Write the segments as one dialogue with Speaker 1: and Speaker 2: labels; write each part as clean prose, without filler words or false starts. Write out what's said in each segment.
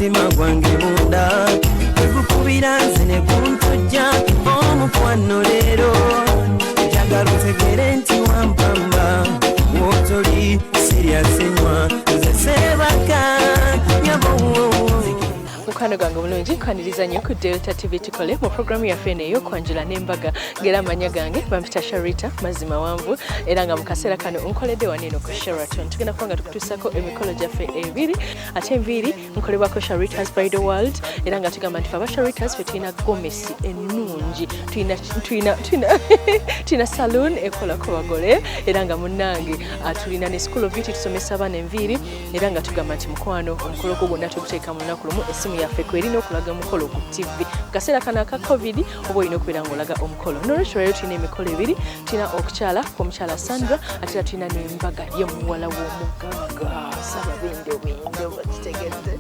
Speaker 1: mutima gwange munda ekukubira nze ne kuntujja omukwano leero njagala otegere nti wampamba wotoli siryasenywa nze sebaka nyabo
Speaker 2: Mukano gange mulungi nkaniriza nnyo ku Delta TV tukole mu programu yaffe eyo Okwanjula n'embaga ngera amanya gange bampita Sharita mazima wanvu era nga mu kaseera kano nkoledde waneno ku Sheraton tugenda kubanga tukutuusako emikolo gyaffe ebiri ate enviiri nkolebwako Sharitas by the World era nga tugamba nti aba Sharitas fe tulina gomesi ennungi tulina saloon ekolako bagole era nga munnange tulina ne School of Beauty tusomesa abaana enviiri era nga tugamba nti mukwano omukolo gwo gwonna tuguteeka mu lunaku lumu esimu yaffe kwelina okulaga omukolo ku TV kaseera kana ka COVID oba olina okubeera ng'olaga omukolo n'olwekyo leero tulina emikolo ebiri tulina okukyala kw'omukyala Sandra ate tulina n'embaga y'omuwala w'omugagga Sababendo bakitegedde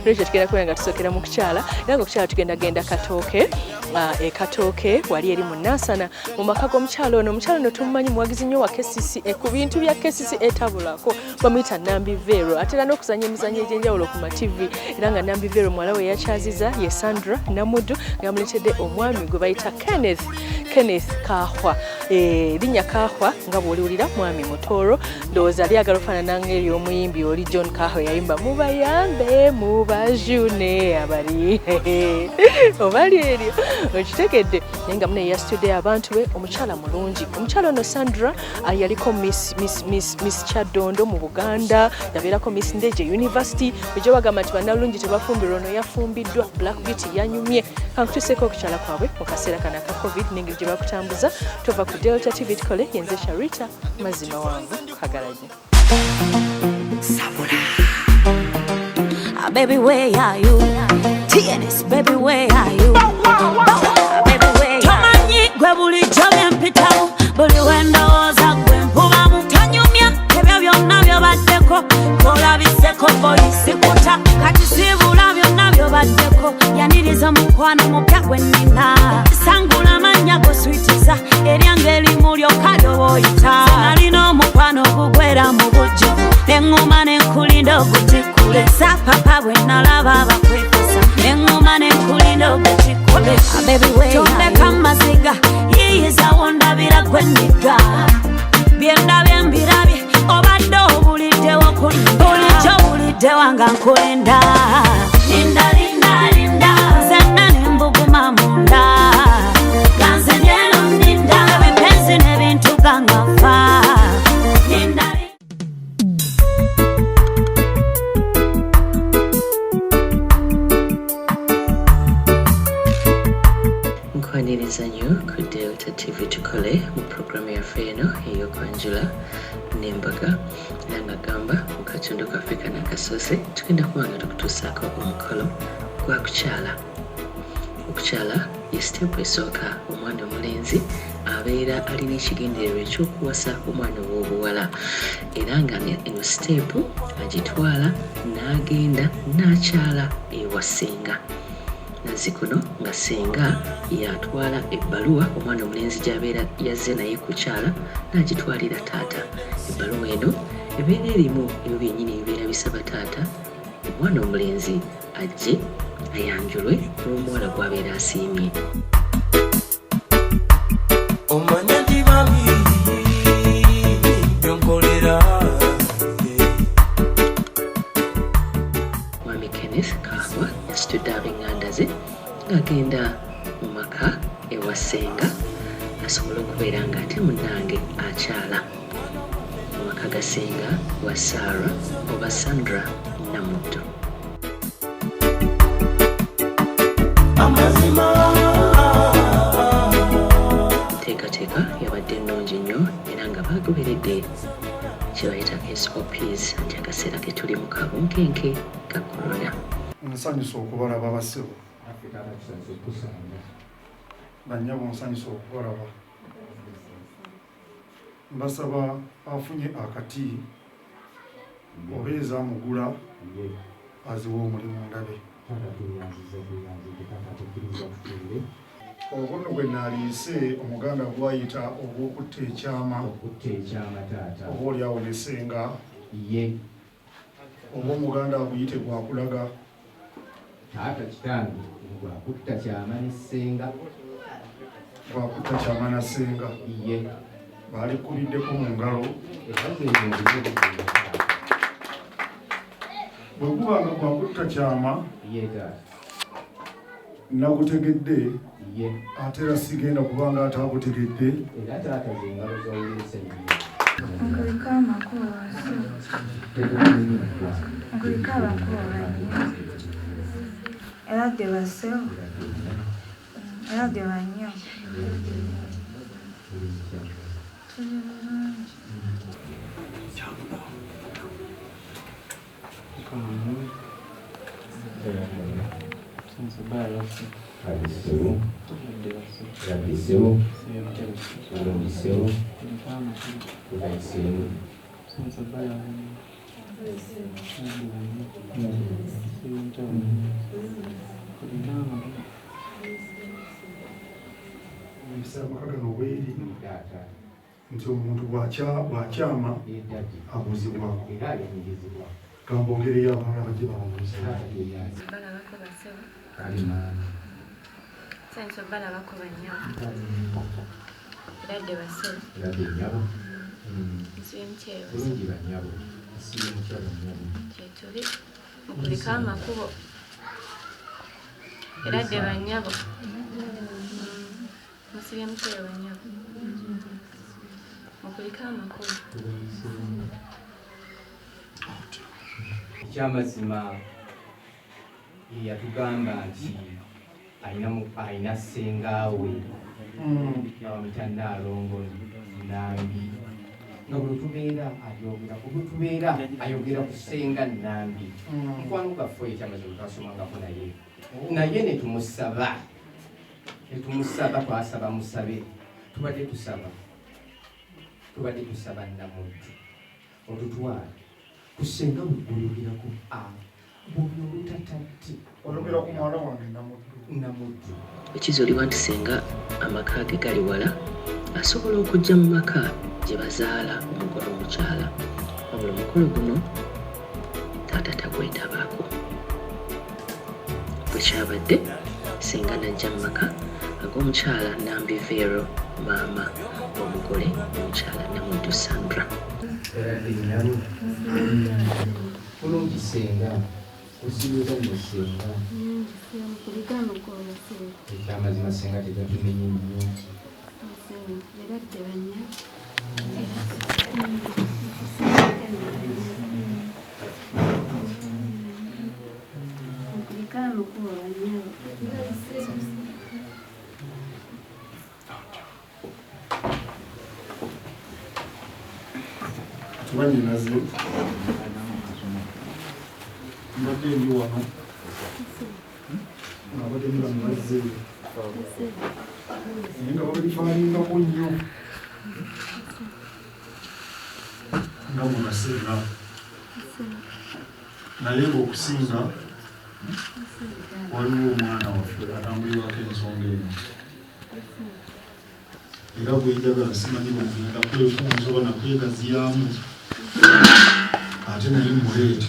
Speaker 2: n'olwekyo tugenda kubeera nga tusookera mu kukyala era nga okukyala tugenda genda Katooke Katooke wali eri mu Nansana mu maka g'omukyala ono tumumanyi muwagizi nnyo wa KCCA ku bintu bya KCCA etabulako bamuyita Nambivero atera n'okuzanya emizannyo egy'enjawulo ku ma TV era nga Nambivero mwala we yakyaziza ye Sandra Namuddu ngamuletedde omwami gwe bayita Kenneth Kahwa linnya Kahwa nga bw'oliwulira mwami mutoro ndowooza lyagala ofaanana ng'ery'omuyimbi oli John Kahwa yayimba mubayambe mubajune abali obali eryo okitegedde naye nga mune yasitudde abantu be omukyala mulungi omukyala ono Sandra yaliko Miss Kyaddondo mu Buganda yabeerako Miss Ndeje University ejjo bagamba nti bannalungi tebafumbirwa ono yafumbiddwa Black Beauty yanyumye kankutuseeko okukyala kwabwe mu kaseera kana ka COVID n'engeri gye bakutambuza tova ku Delta TV tukole yenze Sharita mazima wangu kagalanye
Speaker 3: Sabula baby where are you TNS baby where are you baby where tomanyi gwe bulijjo byempitamu buli wendowooza gwe mpubamu tonyumya ebyo byonna byobaddeko olabiseko polisi kuta kati sibula byonna byobaddeko yaniriza mukwano mupya gwe nnina sangula amannya goswitiza eryange erimu lyokka ly'oboyita nalina omukwano ogugwera mu bujjo neŋŋuma nenkulinda ogutikule sapapa bwe nalaba abakwekusa neŋŋuma nenkulinda ogutikule tondeka maziga yiyiza wondabira gwe nniga byendabye mbirabye obadde obuliddewo bulijjo buliddewa nga nkulinda linda zenna nembuguma munda ganze nyeno nninda ebipenzi n'ebintu gangafa
Speaker 4: nkwaniriza nnyo ku Delta TV tukole mu programu yaffe eno ey'okwanjula n'embaga era nga gamba mu katundu kaffe kana kasoose tugenda kuba nga tukutuusaako omukolo gwa kukyala okukyala ye siteepu esooka omwana omulenzi abeera alina ekigendererwa ekyokuwasa omwana ow'obuwala era nga eno siteepu agitwala n'agenda n'akyala ewa ssenga nazikuno nga ssenga yatwala ebbaluwa omwana omulenzi gy'abeera yazze naye kukyala n'agitwalira taata ebbaluwa eno ebeera erimu ebyo byennyini ebibeera bisaba taata omwana omulenzi ajje ayanjulwe olw'omuwala gw'abeera asiimye
Speaker 1: omanya nti bami byonkolera
Speaker 4: mwami Kenneth Kahwa yasitudde ab'eŋŋanda ze ng'agenda mu maka ewa ssenga asobola okubeera nga ate munnange akyala mu maka ga ssenga wa Sarah oba Sandra Namuddu teekateeka yabadde ennungi nnyo era nga baagoberedde kye bayita SOPs nti akaseera ke tuli mu kabunkenke ka korona
Speaker 5: nsanyusa okubalaba basibo bannyabo nsanyusa okubalaba mbasaba afunye akati oba ezamugula aziwa omulimu ndabe obuno bwe naliise omuganda gwayita obw'okutta ekyama oba oliawo ne ssenga oba omuganda aguyite gwakulaga
Speaker 6: taata kitange gwakutta kyama n'essenga
Speaker 5: gwakutta kyama na ssenga
Speaker 6: ye
Speaker 5: balikubiddeko mu ngalo bwe gubanga gwakutta kyama
Speaker 6: ye taata
Speaker 5: nagutegedde
Speaker 6: ye
Speaker 5: ate era sigenda kubanga ataagutegedde
Speaker 6: era taata zengalo zowulese
Speaker 7: Nkulika amakubo wansi. Nkulika amakubo banyo. Era de baseho. Era de banyo.
Speaker 6: Rabiseu, Rabiseu, Rabiseu,
Speaker 5: Amakagano bweri nti omuntu bw'akyama abuzibwako gamba ongereyo abalala bajje bamubuuza
Speaker 7: Balabako baseho. Senso balabako banyo. Era de baseho. Nsuye mukyero. Kyetuli. Nkulika amakubo. Era de banyabo. Musibye mukyero banyabo. Nkulika amakubo.
Speaker 6: ekyamazima yatugamba nti alina ssengaawe bamuyita Naalongo Nambi nga bwe tubeera ayogera ku ssenga Nambi mukwano gaffe ekyamazima twasomangako naye netumusaba twasaba musabe tubadde tusaba Namuddu otutwale kusenga bw'oyogerako bw'oyotatatti
Speaker 5: oyogera ku mwana wange
Speaker 6: Namuddu
Speaker 4: ekizuulibwa nti senga amaka ge gali wala asobola okujja mu maka gye bazaala omugole omukyala wabula omukolo guno taata tagwetabaako bwe kyabadde senga najja mu maka ag'omukyala Nambi Vero maama omugole omukyala Namuddu Sandra
Speaker 6: bulungi senga osibuza musenga ekyamazima senga tegatumenye nnyo
Speaker 5: tubanyinaze mbadde ndi wano ngabadde ndi bano bazzeeyo naye nga babifaalingako nnyo nga munasenga naye ng'okusinga waliwo omwana waffe atambulirwako ensonga eno era bwenjagala simanyi bwegenda kwefunza oba nakwegaziyaamu ate naye muleete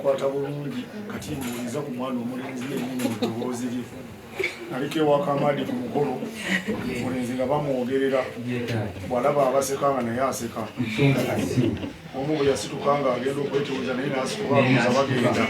Speaker 5: kwata bulungi kati mbuuliza ku mwana omulenzi yennyini mu ddoboozi lye naliko ewaka amaadi ku mukolo omulenzi nga bamwogerera bw'alaba abaseka nga naye aseka omu bwe yasituka nga agenda okwetuuza naye n'asituka abuuza bagenda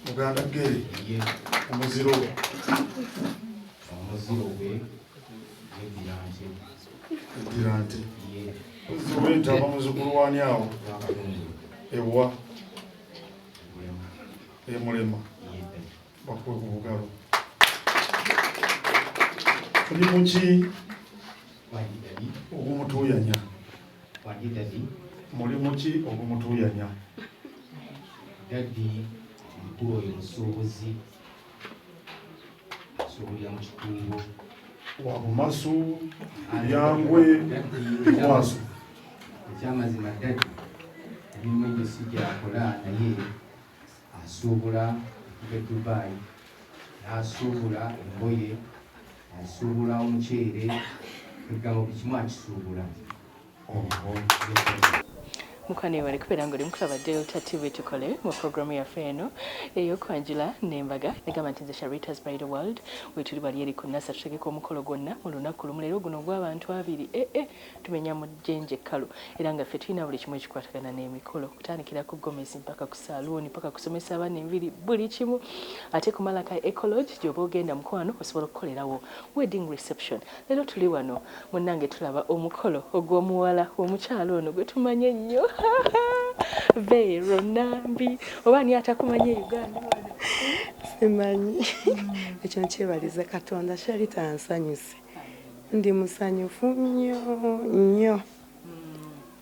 Speaker 5: Muganda Gere omuziro we edirante wentaba muzukulu wani awo ewa emulema bakwe ku bugalo tuli muki ogumutuuyanya muli muki ogumutuuyanya
Speaker 6: dadi mukulu oyo musuubuzi asuubulira mu kikungo
Speaker 5: wabumasu yangwe mwaso
Speaker 6: ekyamazima dadi emirimu egyo si gyakola naye asuubula okuva e Dubai n'asuubula engoye asuubula omuceere ebigambo buli kimu akisuubula
Speaker 2: mukwane bali kubeera ng'oli mukulaba Delta TV tukole mu programu yaffe eno ey'okwanjula n'embaga negamba nti nze Sharitas by the World wetuli bali eri ku NASA tutegeka omukolo gwonna mu lunaku lumu leero guno gw'abantu abiri tumenya mu jjenje ekkalu era nga ffe tulina buli kimu ekikwatagana n'emikolo kutandikira ku gomesi mpaka ku saluuni mpaka kusomesa abaana enviri buli kimu ate ku Malaka Ecology gy'oba ogenda mukwano osobola okukolerawo wedding reception leero tuli wano munnange tulaba omukolo ogw'omuwala omukyalo ono gwe tumanye ennyo Vero Nambi oba ani atakumanya Uganda
Speaker 8: simanyi ekyo nkyebaliza Katonda Sharita ansanyuse ndi musanyufu nnyo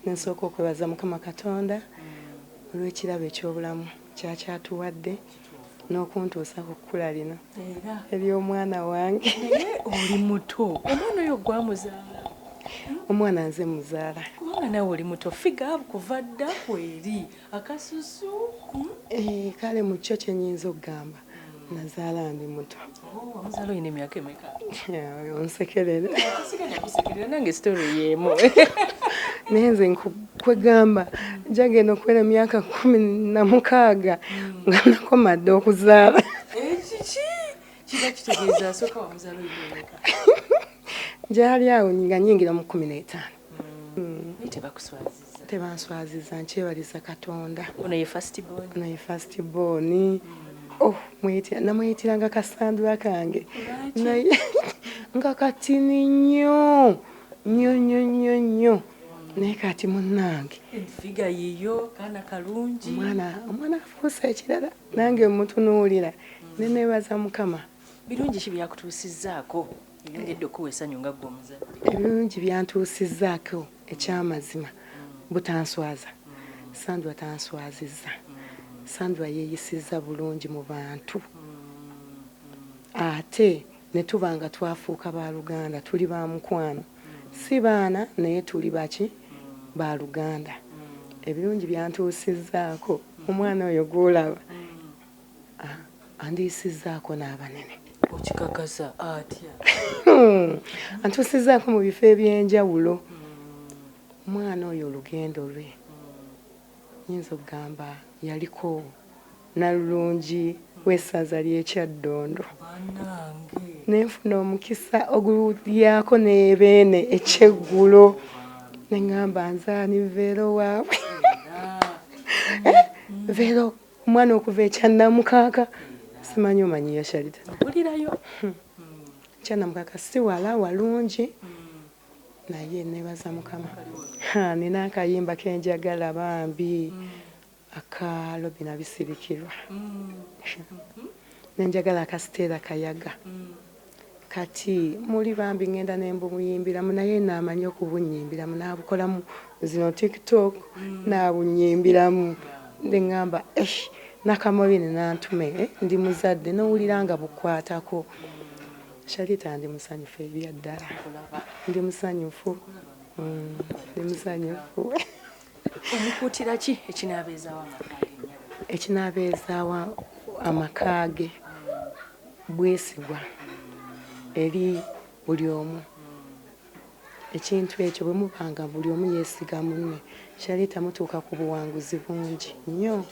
Speaker 8: nsooka okwebaza Mukama Katonda olw'ekirabo eky'obulamu kyakyatuwadde n'okuntuusa ku kkula lino ery'omwana wange
Speaker 2: oli muto omwana oyo gwamuzaala
Speaker 8: omwana nze muzaala
Speaker 2: kubanga nawe oli muto figa kuva dda kweri akasusu
Speaker 8: kale mu kyo kyenyinza okugamba nazaala ndi muto
Speaker 2: omuzaala olina emyaka emeka
Speaker 8: onsekerera
Speaker 2: kusekerera nange sitori yeemu
Speaker 8: naye nze kwegamba jagenda okuwera emyaka 16 nga nakomadde okuzaala
Speaker 2: kiki kiba kitegeeza asooka wamuzaala olina emeka
Speaker 8: gyali awo nga nyingira mu 15 tebanswaziza nkyebaliza Katonda
Speaker 2: ono ye first born
Speaker 8: ono ye first born namweyitiranga Kasandra kange naye nga katini nnyo naye kati munnange
Speaker 2: figa yiyo kaana kalungi
Speaker 8: omwana afuuse ekirala nange mutunuulira neneebaza Mukama
Speaker 2: birungi ki byakutuusizzaako ebirungedde okuwa essanyu nga ggwe omuzadde
Speaker 8: ebirungi byantuusizzaako ekyamazima butanswaza Sandra tanswazizza Sandra yeeyisizza bulungi mu bantu ate ne tuba nga twafuuka baaluganda tuli ba mukwano si baana naye tuli baki baaluganda ebirungi byantuusizzaako omwana oyo gw'olaba andiisizzaako n'abanene
Speaker 2: okikakasa atya
Speaker 8: antuusizzaako mu bifo eby'enjawulo omwana oyo olugendo lwe nyinza okugamba yaliko nalulungi w'essaza ly'ekyaddondo nenfuna omukisa ogulyako n'ebeene ekyeggulo neŋŋamba nzaani Vero waabwe Vero omwana okuva ekyannamukaaka simanyi omanyiyo Sharita
Speaker 2: ulirayo
Speaker 8: ekyannamukaaka si wala walungi naye nebaza Mukama nina akayimba kenjagala bambi aka Lobina Bisirikirwa nenjagala akasiteera kayaga kati muli bambi ngenda nembumuyimbiramu naye naamanya okubunyimbiramu naabukolamu zino TikTok naabunyimbiramu neŋŋamba nakamoli nenantume ndi muzadde nowulira nga bukwatako Sharita ndi musanyufu ebyaddala ndi musanyufu
Speaker 2: omukuutira ki ekinaabeezaawo amakaage
Speaker 8: bwesigwa eri buli omu ekintu ekyo bwe mubanga buli omu yeesiga munne Sharita mutuuka ku buwanguzi bungi nnyo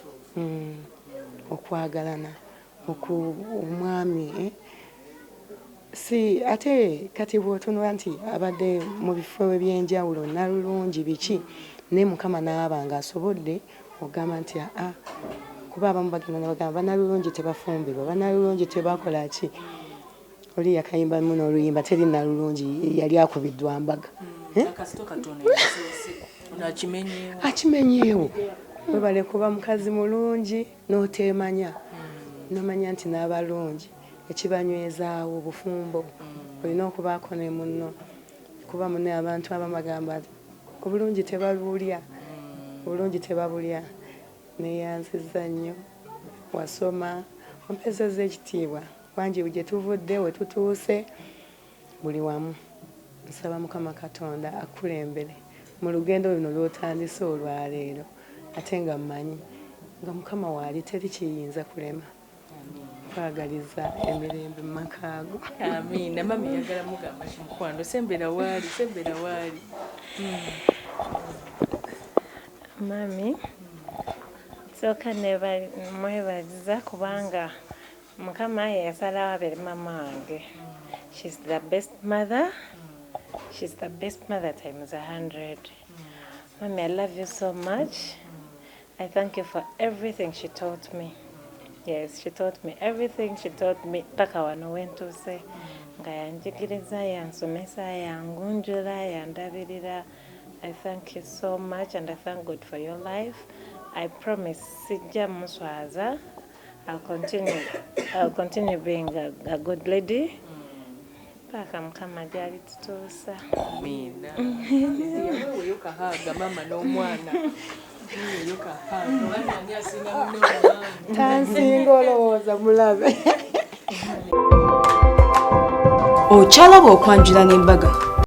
Speaker 8: okwagalana omwami si ate kati bw'otunula nti abadde mu bifo eby'enjawulo nalulungi biki ne Mukama n'aba ng'asobodde ogamba nti kuba abamu bagenda ne bagamba banalulungi tebafumbirwa banalulungi tebakola ki oli yakayimba muno oluyimba teri nalulungi yali akubiddwa mbaga akimenyeewo webale kuba mukazi mulungi n'oteemanya nomanya nti n'abalungi ekibanywezaawo obufumbo olina okubaako ne munno kuba munne abantu abamagamba obulungi tebabulya obulungi tebabulya neyanziza nnyo wasoma ompezeza ekitiibwa wangi gye tuvudde we tutuuse buli wamu nsaba Mukama Katonda akulembere mu lugendo luno lw'otandise olwaleero ate nga mmanyi nga Mukama waali teri kiyinza kulema kwagaliza emirembe mu makaago.
Speaker 2: Amiina. Mami yagala mugamba kimukwano sembera waali
Speaker 9: Mami soka mwebaliza kubanga Mukama yasalawo abeere mama wange. She's the best mother times 100. Mami, I love you so much. I thank you for everything she taught me. Yes, she taught me everything. She taught me paka wano wento se nga yanjigiriza yansomesa yangunjula yandabirira. I thank you so much and I thank God for your life. I promise sijja muswaza. I'll continue being a good lady. Paka Mukama gyali tutuusa.
Speaker 2: Amiina. Yawe yokahaga mama n'omwana.
Speaker 8: Tansinga olowooza mulabe.
Speaker 10: Okyalaba okwanjula n'embaga.